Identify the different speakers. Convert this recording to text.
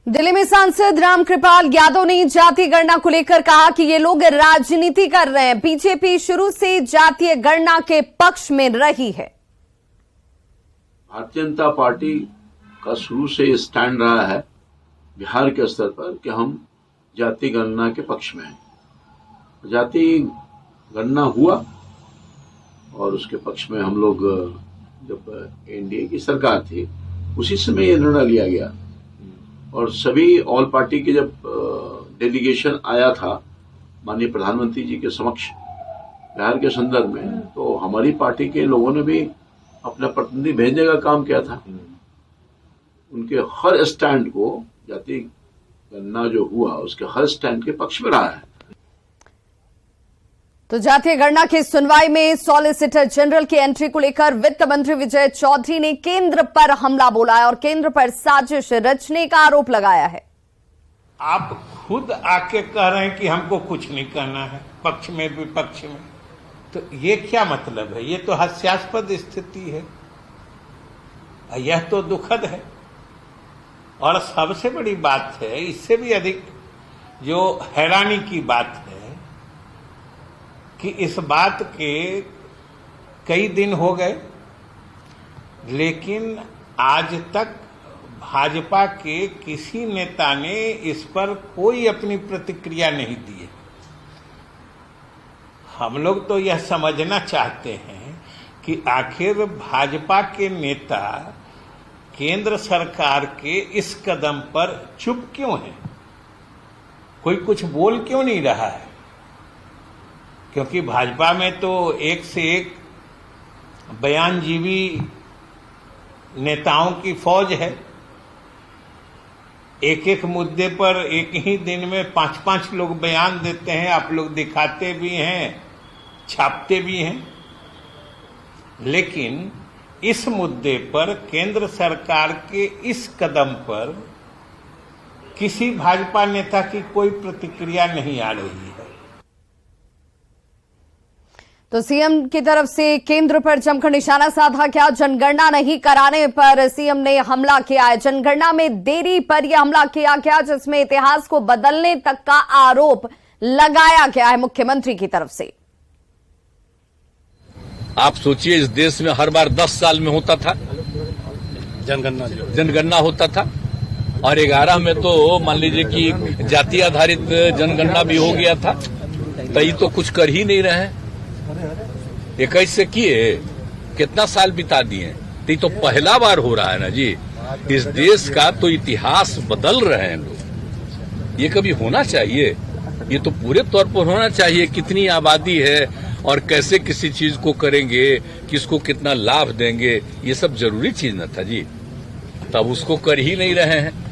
Speaker 1: दिल्ली में सांसद रामकृपाल यादव ने जातीय गणना को लेकर कहा कि ये लोग राजनीति कर रहे हैं। बीजेपी शुरू से जातीय गणना के पक्ष में रही है।
Speaker 2: भारतीय जनता पार्टी का शुरू से स्टैंड रहा है बिहार के स्तर पर कि हम जातीय गणना के पक्ष में हैं। जातीय गणना हुआ और उसके पक्ष में हम लोग जब एनडीए की सरकार थी उसी समय यह निर्णय लिया गया और सभी ऑल पार्टी के जब डेलीगेशन आया था माननीय प्रधानमंत्री जी के समक्ष बिहार के संदर्भ में, तो हमारी पार्टी के लोगों ने भी अपना प्रतिनिधि भेजने का काम किया था। उनके हर स्टैंड को जातीय गणना जो हुआ उसके हर स्टैंड के पक्ष में रहा है।
Speaker 1: तो जातीय गणना की सुनवाई में सॉलिसिटर जनरल की एंट्री को लेकर वित्त मंत्री विजय चौधरी ने केंद्र पर हमला बोला है और केंद्र पर साजिश रचने का आरोप लगाया है।
Speaker 3: आप खुद आके कह रहे हैं कि हमको कुछ नहीं करना है, पक्ष में विपक्ष में, तो ये क्या मतलब है? ये तो हास्यास्पद स्थिति है, यह तो दुखद है। और सबसे बड़ी बात है, इससे भी अधिक जो हैरानी की बात है कि इस बात के कई दिन हो गए लेकिन आज तक भाजपा के किसी नेता ने इस पर कोई अपनी प्रतिक्रिया नहीं दी है। हम लोग तो यह समझना चाहते हैं कि आखिर भाजपा के नेता केंद्र सरकार के इस कदम पर चुप क्यों हैं? कोई कुछ बोल क्यों नहीं रहा है? क्योंकि भाजपा में तो एक से एक बयानजीवी नेताओं की फौज है। एक एक मुद्दे पर एक ही दिन में 5-5 लोग बयान देते हैं। आप लोग दिखाते भी हैं, छापते भी हैं, लेकिन इस मुद्दे पर केंद्र सरकार के इस कदम पर किसी भाजपा नेता की कोई प्रतिक्रिया नहीं आ रही है।
Speaker 1: तो सीएम की तरफ से केंद्र पर जमकर निशाना साधा गया। जनगणना नहीं कराने पर सीएम ने हमला किया है। जनगणना में देरी पर यह हमला किया गया जिसमें इतिहास को बदलने तक का आरोप लगाया गया है मुख्यमंत्री की तरफ से।
Speaker 4: आप सोचिए, इस देश में हर बार 10 साल में होता था जनगणना होता था और 11 में तो मान लीजिए कि जाति आधारित जनगणना भी हो गया था। तो ये तो कुछ कर ही नहीं रहे हैं। 21 से किए कितना साल बिता दिए, तो ये तो पहला बार हो रहा है ना जी। इस देश का तो इतिहास बदल रहे हैं लोग। ये कभी होना चाहिए? ये तो पूरे तौर पर होना चाहिए। कितनी आबादी है और कैसे किसी चीज को करेंगे, किसको कितना लाभ देंगे, ये सब जरूरी चीज न था जी। तब उसको कर ही नहीं रहे हैं।